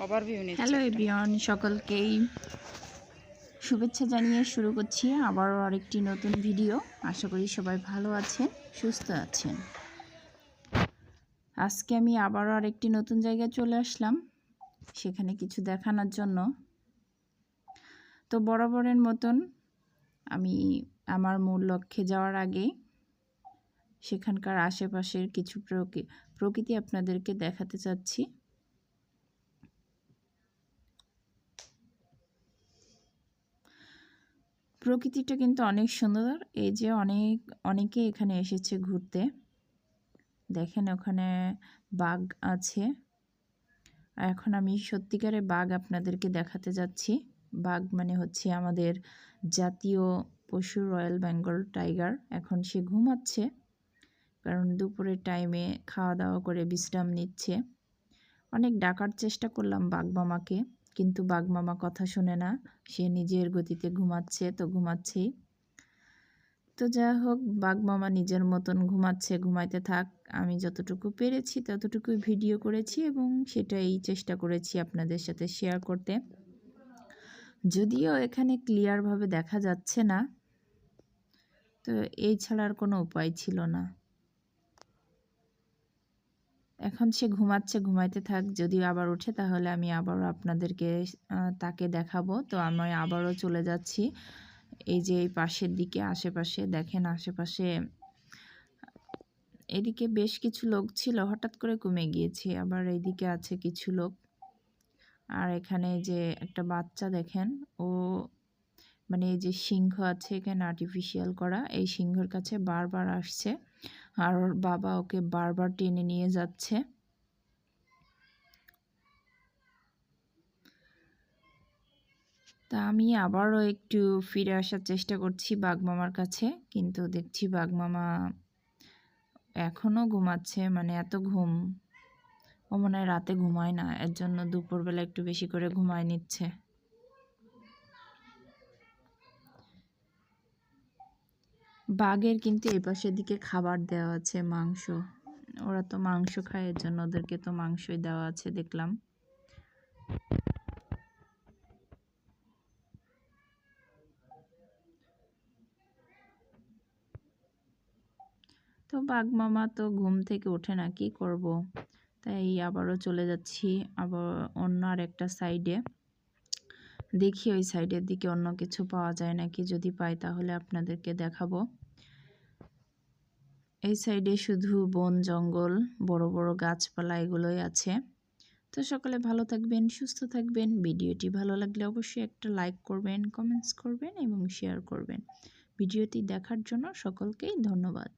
Overview নিচ্ছে। Hello everyone, সকলকেই শুভেচ্ছা জানিয়ে শুরু করছি আবারও আরেকটি নতুন ভিডিও। আশা করি সবাই ভালো আছেন, সুস্থ আছেন। আজকে আমি আবারও আরেকটি নতুন জায়গায় চলে আসলাম, সেখানে কিছু দেখানোর জন্য। তো বরাবরের মতন আমি আমার মূল লক্ষ্যে যাওয়ার আগে সেখানকার আশেপাশের কিছু প্রকৃতি আপনাদেরকে দেখাতে চাচ্ছি। প্রকৃতিটা কিন্তু অনেক সুন্দর। এই যে অনেকে এখানে এসেছে ঘুরতে। দেখেন ওখানে বাঘ আছে। এখন আমি সত্যিকারের বাঘ আপনাদেরকে দেখাতে যাচ্ছি। বাঘ মানে হচ্ছে আমাদের জাতীয় পশু রয়্যাল বেঙ্গল টাইগার। এখন সে ঘুমাচ্ছে, কারণ দুপুরের টাইমে খাওয়া দাওয়া করে বিশ্রাম নিচ্ছে। অনেক ডাকার চেষ্টা করলাম বাঘ মামাকে, কিন্তু বাঘ মামা কথা শুনে না। সে নিজের গতিতে ঘুমাচ্ছে, তো ঘুমাচ্ছেই। তো যা হোক, বাঘ মামা নিজের মতন ঘুমাচ্ছে, ঘুমাইতে থাক। আমি যতটুকু পেরেছি ততটুকুই ভিডিও করেছি এবং সেটাই চেষ্টা করেছি আপনাদের সাথে শেয়ার করতে। যদিও এখানে ক্লিয়ারভাবে দেখা যাচ্ছে না, তো এই ছাড়ার কোনো উপায় ছিল না। এখন সে ঘুমাচ্ছে, ঘুমাইতে থাক। যদি আবার ওঠে তাহলে আমি আবারও আপনাদেরকে তাকে দেখাবো। তো আমি আবারও চলে যাচ্ছি এই যে এই পাশের দিকে। আশেপাশে দেখেন, আশেপাশে এদিকে বেশ কিছু লোক ছিল, হঠাৎ করে কমে গিয়েছে। আবার এইদিকে আছে কিছু লোক। আর এখানে যে একটা বাচ্চা দেখেন, ও মানে এই যে সিংহ আছে এখানে আর্টিফিশিয়াল করা, এই সিংহর কাছে বারবার আসছে, আর ওর বাবা ওকে বারবার টেনে নিয়ে যাচ্ছে। তা আমি আবারও একটু ফিরে আসার চেষ্টা করছি বাঘ মামার কাছে, কিন্তু দেখছি বাঘ মামা এখনও ঘুমাচ্ছে। মানে এত ঘুম, ও মনে হয় রাতে ঘুমায় না, এর জন্য দুপুরবেলা একটু বেশি করে ঘুমায় নিচ্ছে। বাঘের কিন্তু এই পাশের দিকে খাবার দেওয়া আছে, মাংস। ওরা তো মাংস খায়, এর জন্য ওদেরকে তো মাংসই দেওয়া আছে দেখলাম। তো বাঘ মামা তো ঘুম থেকে ওঠে না, কি করব, তাই আবারও চলে যাচ্ছি আবার অন্য আর একটা সাইডে। দেখি ওই সাইডের দিকে অন্য কিছু পাওয়া যায় নাকি, যদি পাই তাহলে আপনাদেরকে দেখাবো। এই সাইডে শুধু বন জঙ্গল, বড় বড় গাছপালা, এগুলোই আছে। তো সকলে ভালো থাকবেন, সুস্থ থাকবেন। ভিডিওটি ভালো লাগলে অবশ্যই একটা লাইক করবেন, কমেন্টস করবেন এবং শেয়ার করবেন। ভিডিওটি দেখার জন্য সকলকেই ধন্যবাদ।